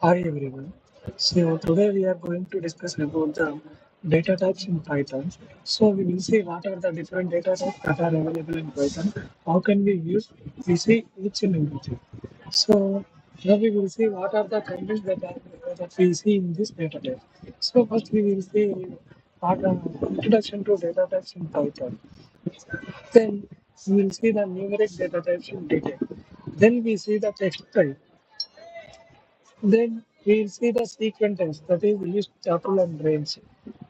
Hi everyone. So today we are going to discuss about the data types in Python. So we will see what are the different data types that are available in Python. How can we see each and everything. So now we will see what are the content that we see in this data type. So first we will see what introduction to data types in Python. Then we will see the numeric data types in detail. Then we see the text type. Then we will see the sequence, that is list, tuple, and range.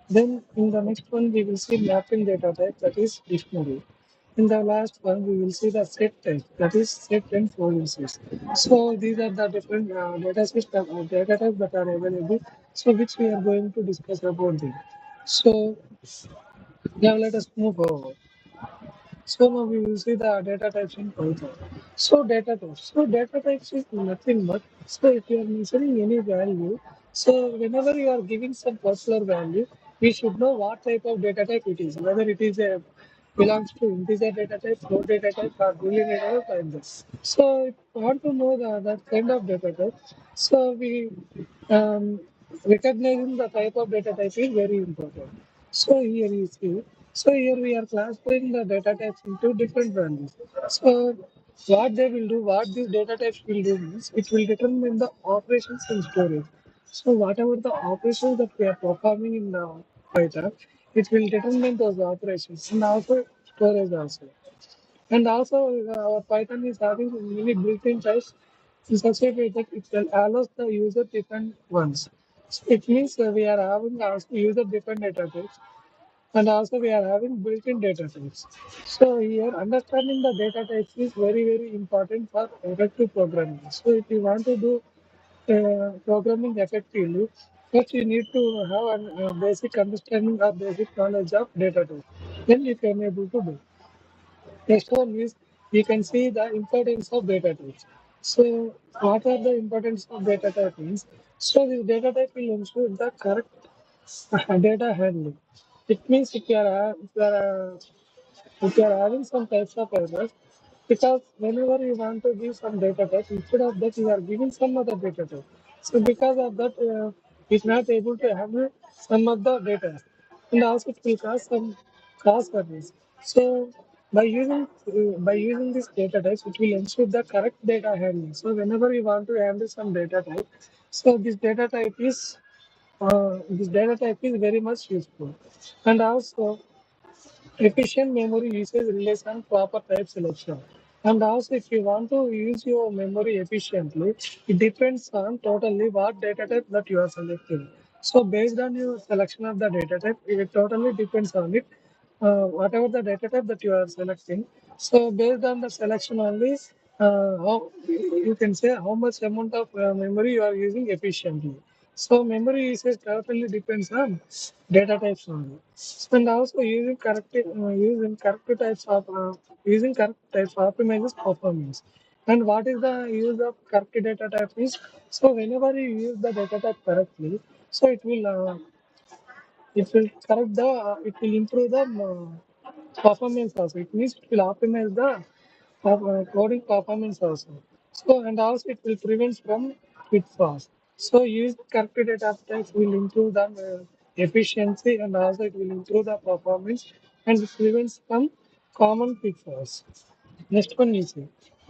Then in the next one, we will see mapping data type, that is dictionary. In the last one, we will see the set type, that is set and policies. So these are the different data types that are available. So which we are going to discuss about them. So now let us move forward. So now we will see the data types in Python. So data types. So data types is nothing but, so if you are mentioning any value, so whenever you are giving some particular value, we should know what type of data type it is, whether it is a belongs to integer data type, float data type, or Boolean data type like this. So if you want to know that kind of data type, so we um, recognizing the type of data type is very important. So here you see, so here we are classifying the data types into different values. So what they will do, what these data types will do means it will determine the operations in storage. So whatever the operations that we are performing in Python, it will determine those operations and also storage also. And also our Python is having many built-in types in such a way that it will allows the user different ones. So it means we are having also user different data types and also we are having built-in data types. So here understanding the data types is very important for effective programming. So if you want to do programming effectively, first you need to have a basic understanding or basic knowledge of data types. Then you can able to do. Next one is we can see the importance of data types. So what are the importance of data types? So this data type will ensure the correct data handling. It means if you are having some types of errors, because whenever you want to give some data type, instead of that you are giving some other data type. So because of that, it's not able to handle some of the data, and also it will cause some cost errors. So by using this data types, it will ensure the correct data handling. So whenever you want to handle some data type, so this data type is very much useful, and also efficient memory usage relies on proper type selection. And also, if you want to use your memory efficiently, it depends on totally what data type that you are selecting. So, based on your selection of the data type, it totally depends on it. Whatever the data type that you are selecting. So, based on the selection only, how you can say how much amount of memory you are using efficiently. So, memory usage totally depends on data types only. And also using correct types optimizes performance. And what is the use of correct data type is, so whenever you use the data type correctly, so it will improve the performance also. It means it will optimize the coding performance also. So and also it will prevent from pitfalls. So use correct data types will improve the efficiency and also it will improve the performance and it prevents from common pitfalls. Next one is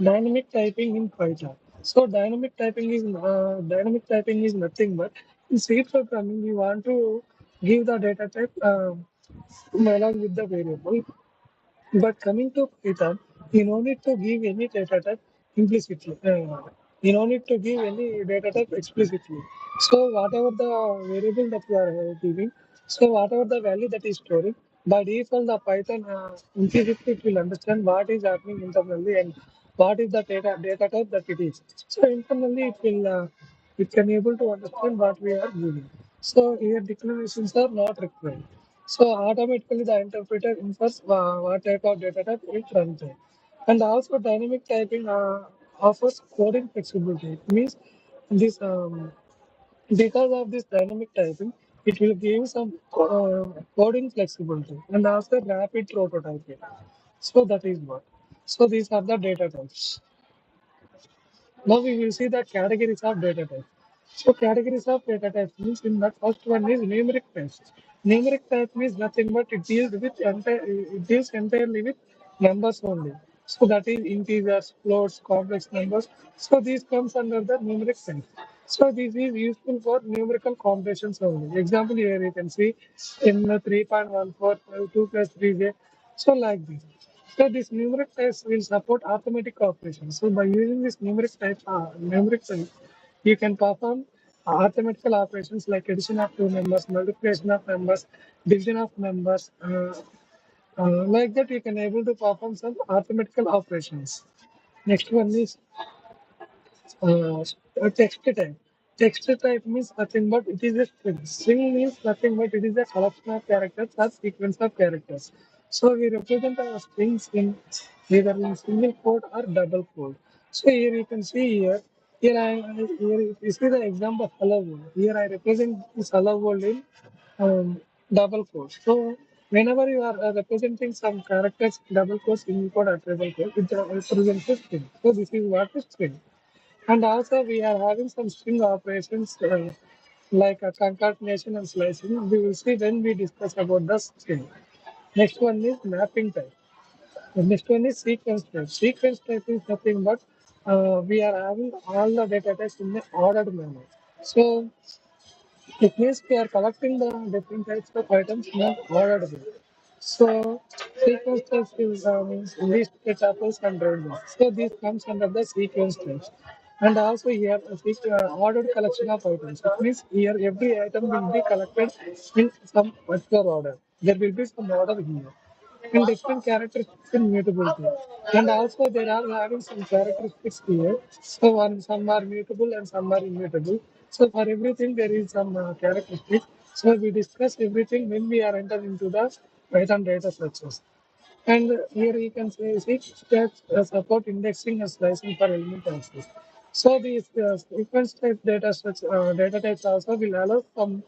dynamic typing in Python. So dynamic typing is nothing but in C programming we want to give the data type along with the variable. But coming to Python, you don't need to give any data type implicitly. You don't need to give any data type explicitly. So whatever the variable that you are giving, so whatever the value that is storing, by default the Python implicitly it will understand what is happening internally and what is the data type that it is. So internally it can able to understand what we are giving. So here declarations are not required. So automatically the interpreter infers what type of data type it runs in. And also dynamic typing offers coding flexibility. It means this because of this dynamic typing, it will give some coding flexibility and also rapid prototyping. So that is what. So these are the data types. Now we will see the categories of data type. So categories of data types means in the first one is numeric types. Numeric type means nothing but it deals entirely with numbers only. So that is integers, floats, complex numbers. So these comes under the numeric type. So this is useful for numerical computations only. Example here you can see in the 3.14 2 plus 3j. So like this. So this numeric types will support arithmetic operations. So by using this numeric type, you can perform arithmetical operations like addition of two numbers, multiplication of numbers, division of numbers. Like that, you can able to perform some arithmetical operations. Next one is uh, text type. Text type means nothing but it is a string. String means nothing but it is a collection of characters or sequence of characters. So we represent our strings in either in single quote or double quote. So here you can see here you see the example of hello world. Here I represent this hello world in double quotes. So whenever you are representing some characters double quotes, single quote or triple quote, it represents a string. So this is what is string. And also we are having some string operations like a concatenation and slicing. We will see when we discuss about the string. Next one is mapping type. The next one is sequence type. Sequence type is nothing but we are having all the data types in an ordered manner. So it means we are collecting the different types of items in an ordered way. So sequence types is means list, tuples, and ranges. So this comes under the sequence types. And also here ordered collection of items. It means here every item will be collected in some particular order. There will be some order here and different characteristics in mutability. And also there are having some characteristics here. So some are mutable and some are immutable. So for everything there is some characteristics. So we discuss everything when we are entering into the Python data structures. And here you can see steps support indexing and slicing for element access. So these sequence type data types also will allow some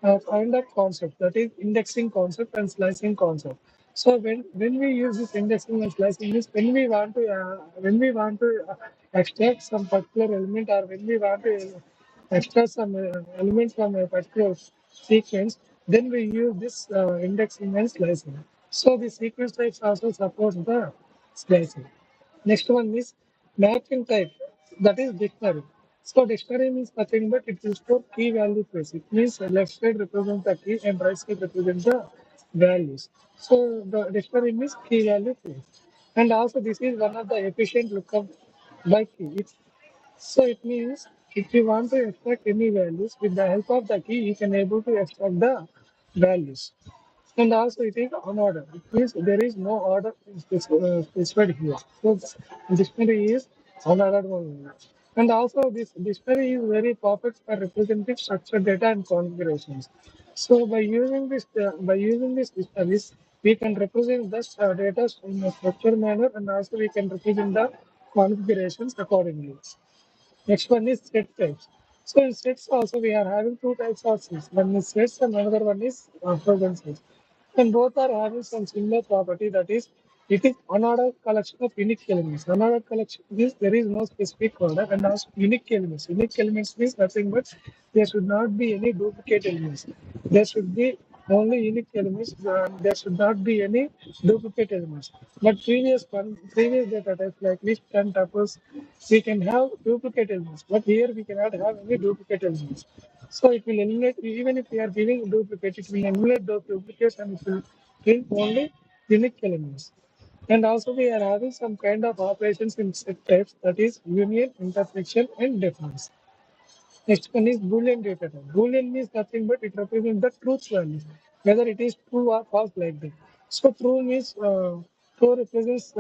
kind of concept that is indexing concept and slicing concept. So when we use this indexing and slicing is when we want to extract some particular element or when we want to extract some element from a particular sequence, then we use this indexing and slicing. So the sequence types also support the slicing. Next one is mapping type, that is dictionary. So dictionary means nothing but it will store key value phrase. It means left side represents the key and right side represents the values. So the dictionary means key value phrase. And also this is one of the efficient lookup by key. So it means if you want to extract any values with the help of the key, you can able to extract the values. And also it is unordered. It means there is no order specified here. So dictionary is unordered one. And also this dictionary is very perfect for representing structured data and configurations. So by using this dictionaries, we can represent the data in a structured manner and also we can represent the configurations accordingly. Next one is set types. So in sets also we are having two types of sets. One is sets and another one is frozen sets. And both are having some similar property that is it is unordered collection of unique elements. Unordered collection means there is no specific order and also unique elements. Unique elements means nothing but there should not be any duplicate elements. There should be only unique elements. There should not be any duplicate elements. But previous data types like list and tuples, we can have duplicate elements. But here we cannot have any duplicate elements. So it will eliminate, even if we are giving duplicate, it will eliminate those duplicates and it will print only unique elements. And also we are having some kind of operations in set types that is union, intersection and difference. Next one is Boolean data type. Boolean means nothing but it represents the truth value, whether it is true or false like that. So true means true represents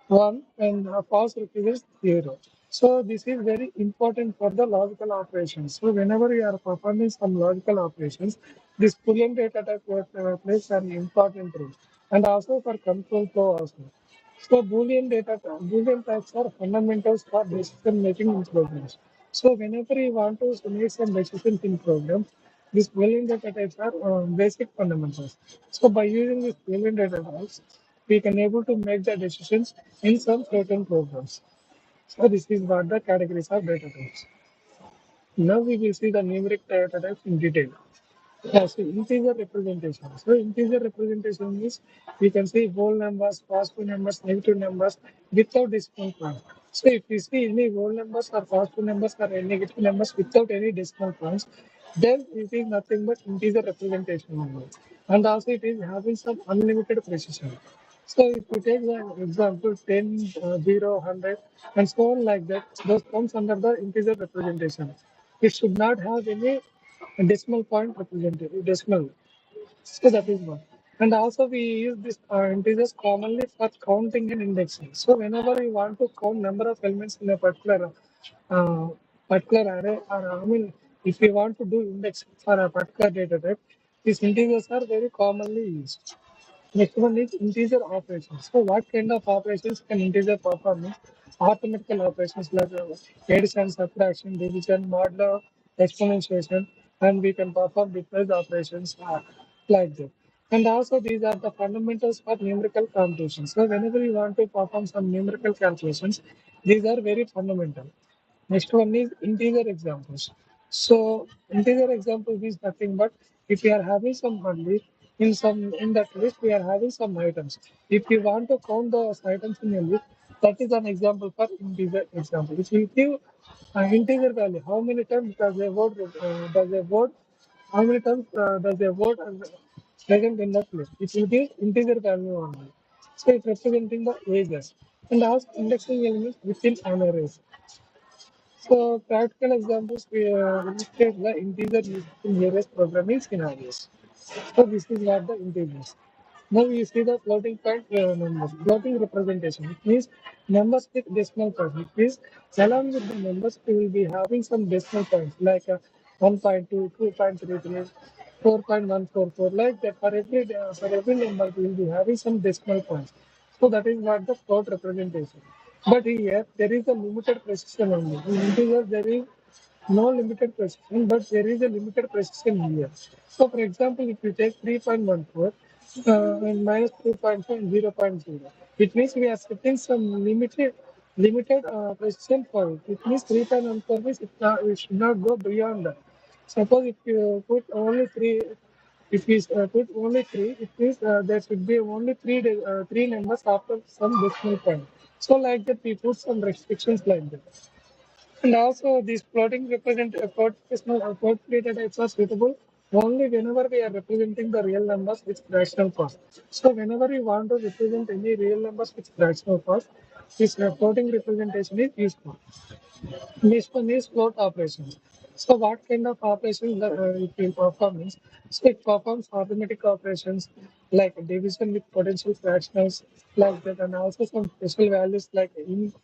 1 and false represents 0. So this is very important for the logical operations. So whenever you are performing some logical operations, this Boolean data type plays an important role and also for control flow also. So Boolean types are fundamentals for decision making in programs. So whenever you want to make some decisions in programs, these Boolean data types are basic fundamentals. So by using these Boolean data types, we can able to make the decisions in some certain programs. So this is what the categories of data types. Now we will see the numeric data types in detail. Yeah, so integer representation. So integer representation means we can see whole numbers, positive numbers, negative numbers without decimal point. So if we see any whole numbers or positive numbers or any negative numbers without any decimal points, then it is nothing but integer representation only. And also it is having some unlimited precision. So if we take the example 10, 0, 100 and so on like that, those comes under the integer representation. It should not have any decimal point represented decimal. So that is one. And also we use this integers commonly for counting and indexing. So whenever we want to count number of elements in a uh, particular array, or I mean, if we want to do index for a particular data type, these integers are very commonly used. Next one is integer operations. So what kind of operations can integer perform? Means mathematical operations like addition, subtraction, division, modulo, exponentiation, and we can perform different operations like that. And also these are the fundamentals for numerical computation. So whenever you want to perform some numerical calculations, these are very fundamental. Next one is integer examples. So integer example is nothing but if we are having some list in that list we are having some items. If you want to count those items in a list, that is an example for integer example. If you give integer value, how many times does a word how many times does a word present in that list? It will give integer value only. So it's representing the ages and also indexing elements within an array. So practical examples we illustrate the integer used in various programming scenarios. So this is what the integers. Now we see the floating point numbers, floating representation. It means numbers with decimal points. It means along with the numbers we will be having some decimal points like 1.2, 2.33, 4.144 like that. For every number we will be having some decimal points. So that is what the float representation. But here there is a limited precision only. In integer there is no limited precision, but there is a limited precision here. So, for example, if you take 3.14 and minus 2.5 and 0.0, it means we are setting some limited precision for it. It means 3.14 means it should not go beyond that. Suppose if you put only three, if we put only three, it means there should be only three numbers after some decimal point. So, like that, we put some restrictions like that. And also, these floating float data types are suitable only whenever we are representing the real numbers with fractional cost. So, whenever you want to represent any real numbers with fractional cost, this floating representation is useful. Next one is float operations. So, what kind of operations it will perform is, so it performs arithmetic operations like division with potential fractionals like that, and also some special values like int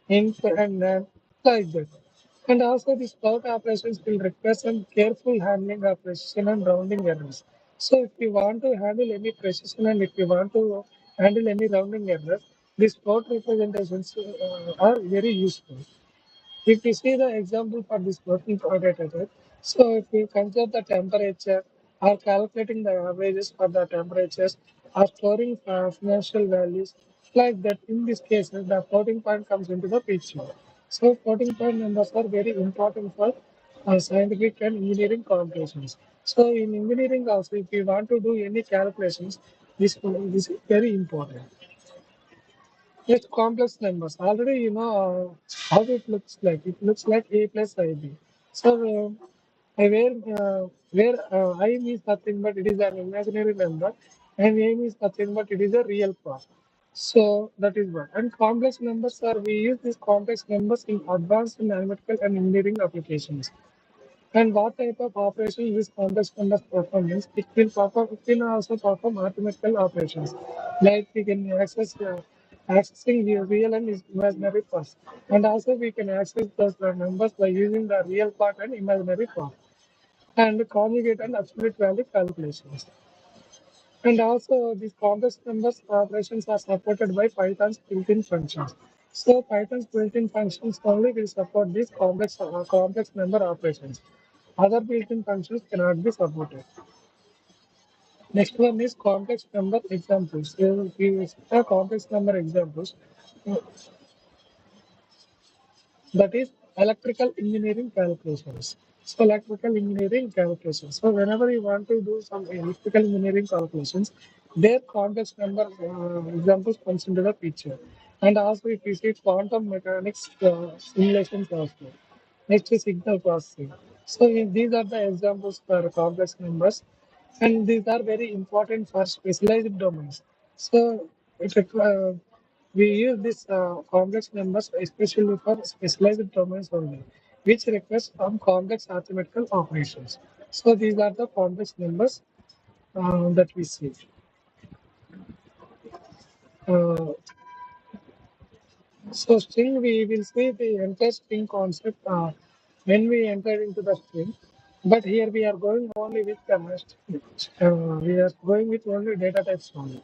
and like that. And also, these float operations will require some careful handling of precision and rounding errors. So, if you want to handle any precision and if you want to handle any rounding errors, these float representations are very useful. If we see the example for this working coordinator, so if we consider the temperature or calculating the averages for the temperatures or storing financial values like that, in this case, the floating point comes into the picture. So floating point numbers are very important for scientific and engineering computations. So in engineering also, if we want to do any calculations, this is very important. Yes, complex numbers. Already you know how it looks like. It looks like a plus ib. So where I means nothing but it is an imaginary number, and a means nothing but it is a real part. So that is one. And complex numbers are we use these complex numbers in advanced mathematical and engineering applications. And what type of operations this complex numbers performance? It can also perform mathematical operations. Like we can accessing the real and imaginary parts. And also we can access those numbers by using the real part and imaginary part. And conjugate and absolute value calculations. And also these complex numbers operations are supported by Python's built-in functions. So Python's built-in functions only will support these complex number operations. Other built-in functions cannot be supported. Next one is complex number examples. Here we see complex number examples. uh, That is electrical engineering calculations. So electrical engineering calculations. So whenever you want to do some electrical engineering calculations, their complex number examples comes into the picture. And also if you see quantum mechanics simulations also. Next is signal processing. So these are the examples for complex numbers, and these are very important for specialized domains. So we use these complex numbers especially for specialized domains only, which requires some complex arithmetical operations. So these are the complex numbers that we see. Uh, so string, we will see the entire string concept when we enter into the string. But here we are going only with the we are going with only data types only.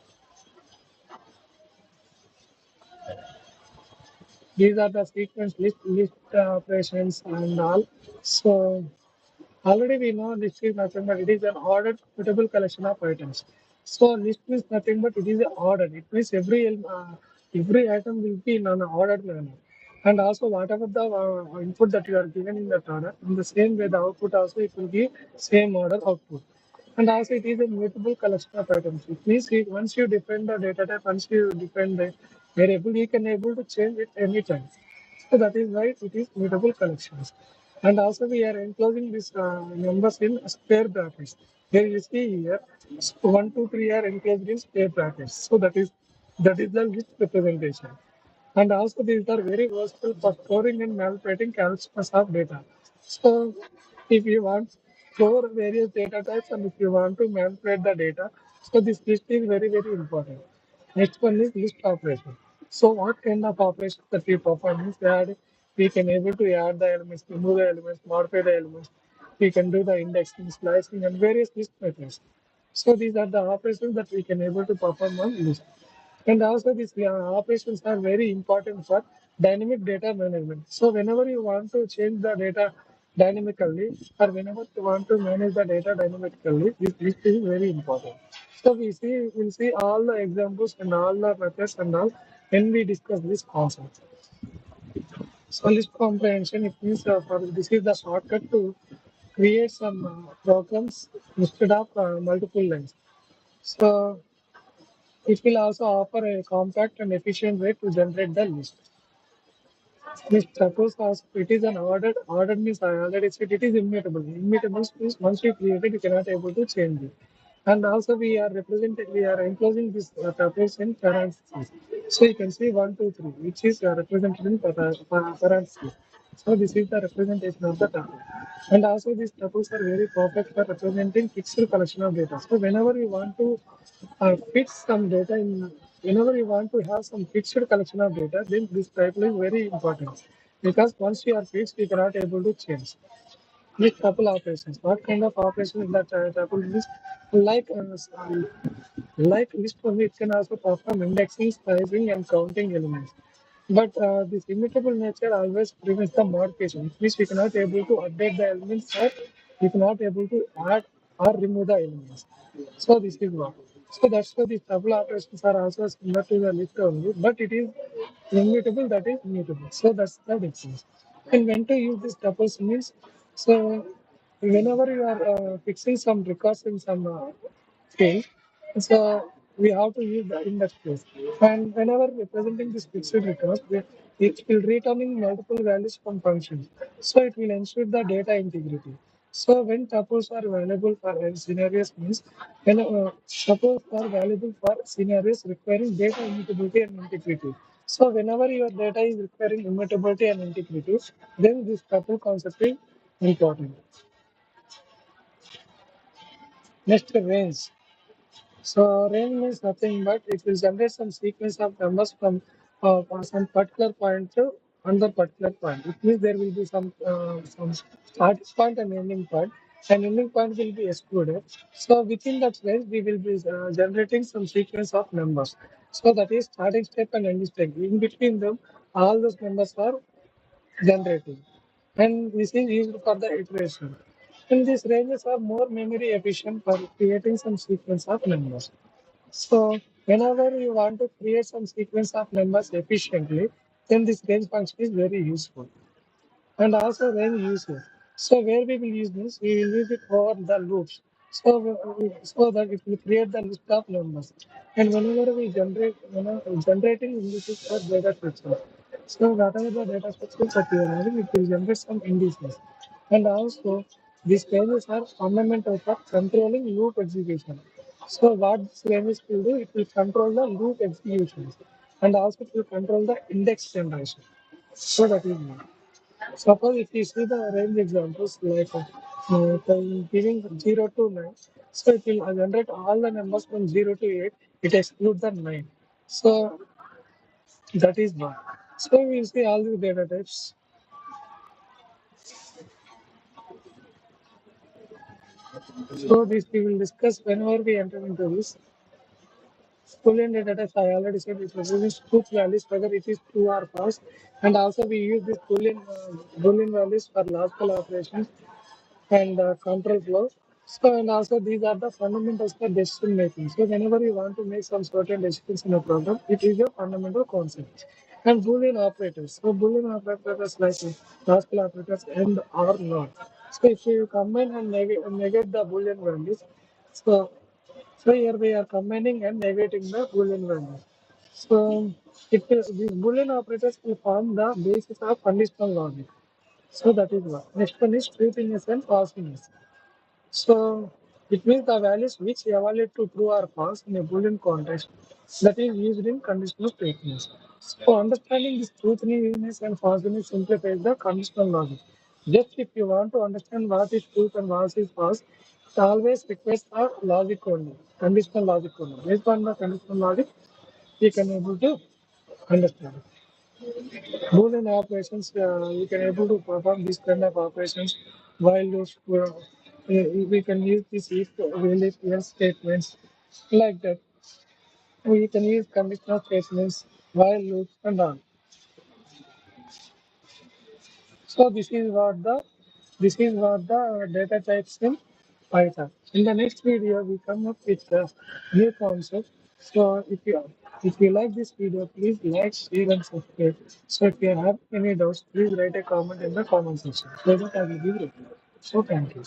These are the sequence list operations and all. So already we know list is nothing but it is an ordered suitable collection of items. So list is nothing but it is ordered. It means every item will be in an ordered manner. And also whatever the input that you are given in that order, in the same way the output also it will be same order output. And also it is a mutable collection of items. It means once you define the data type, once you define the variable, you can able to change it anytime. So that is why it is mutable collections. And also we are enclosing these numbers in square brackets. Here you see here, 1, 2, 3 are enclosed in square brackets. So that is the list representation. And also these are very versatile for storing and manipulating calculus of data. So if you want to store various data types and if you want to manipulate the data, so this list is very, very important. Next one is list operation. So what kind of operations that we perform is that we can able to add the elements, remove the elements, modify the elements. We can do the indexing, slicing, and various list methods. So these are the operations that we can able to perform on list. And also these operations are very important for dynamic data management. So whenever you want to change the data dynamically or whenever you want to manage the data dynamically, this is very important. So we'll see all the examples and all the methods and all when we discuss this concept. So list comprehension, it means this is the shortcut to create some programs instead of multiple lines. So it will also offer a compact and efficient way to generate the list. This suppose also it is an ordered means I already said it is immutable. Immutable means once you create it, you cannot able to change it. And also we are enclosing this tuples in parentheses. So you can see 1, 2, 3, which is represented in parentheses. So this is the representation of the tuple. And also these tuples are very perfect for representing fixed collection of data. So whenever you want to fix some data whenever you want to have some fixed collection of data, then this tuple is very important because once you are fixed, you cannot able to change. With tuple operations, what kind of operations that tuple is like list only, it can also perform indexing, slicing, and counting elements. But this immutable nature always prevents the modification, which we cannot able to update the elements or we cannot able to add or remove the elements. So this is what. So that's why these tuple operations are also similar to the list only, but it is immutable, that is mutable. So that's the difference. And when to use these tuples means, so whenever you are fixing some records in some field, so we have to use the index place. And whenever representing this fixed records, it will returning multiple values from functions. So it will ensure the data integrity. So when tuples are available for scenarios means when tuples are valuable for scenarios requiring data immutability and integrity. So whenever your data is requiring immutability and integrity, then this tuple concept is important. Next, range. So range means nothing but it will generate some sequence of numbers from some particular point to another particular point. It means there will be some starting point and ending point, and ending point will be excluded. So within that range, we will be generating some sequence of numbers. So that is starting step and ending step. In between them, all those numbers are generating, and this is used for the iteration. And these ranges are more memory efficient for creating some sequence of numbers. So whenever you want to create some sequence of numbers efficiently, then this range function is very useful. And also range uses. So where we will use this, we will use it for the loops. So that it will create the list of numbers. And whenever we generate, generating indices for data structure. So whatever the data structures that we are having, it will generate some indices. And also, these ranges are fundamental for controlling loop execution. So what this ranges will do, it will control the loop executions. And also it will control the index generation. So that is one. Suppose if you see the range examples like giving 0 to 9, so it will generate all the numbers from 0 to 8, it excludes the 9. So that is one. So we see all the data types. So this we will discuss whenever we enter into this. Boolean data types, I already said it represents truth values, whether it is true or false. And also we use this Boolean values for logical operations and control flow. So, and also these are the fundamentals for decision making. So, whenever you want to make some certain decisions in a program, it is a fundamental concept. And Boolean operators. So, Boolean operators like logical operators and or not. So, if you combine and negate the Boolean values, so here we are combining and negating the Boolean values. So, these Boolean operators will form the basis of conditional logic. So that is one. Next one is truthiness and falseness. So it means the values which evaluate to true or false in a Boolean context that is used in conditional statements. So understanding this truthiness and falseness simplifies the conditional logic. Just if you want to understand what is truth and what is false, it always requires a logic only, conditional logic only. Based on the conditional logic, you can able to understand. Boolean operations, you can able to perform this kind of operations while those we can use this if really else statements like that. We can use conditional statements while loops and all. So this is what the data types in Python. In the next video, we come up with a new concept. So if you like this video, please like, share, and subscribe. So if you have any doubts, please write a comment in the comment section so that I will give reply. So thank you.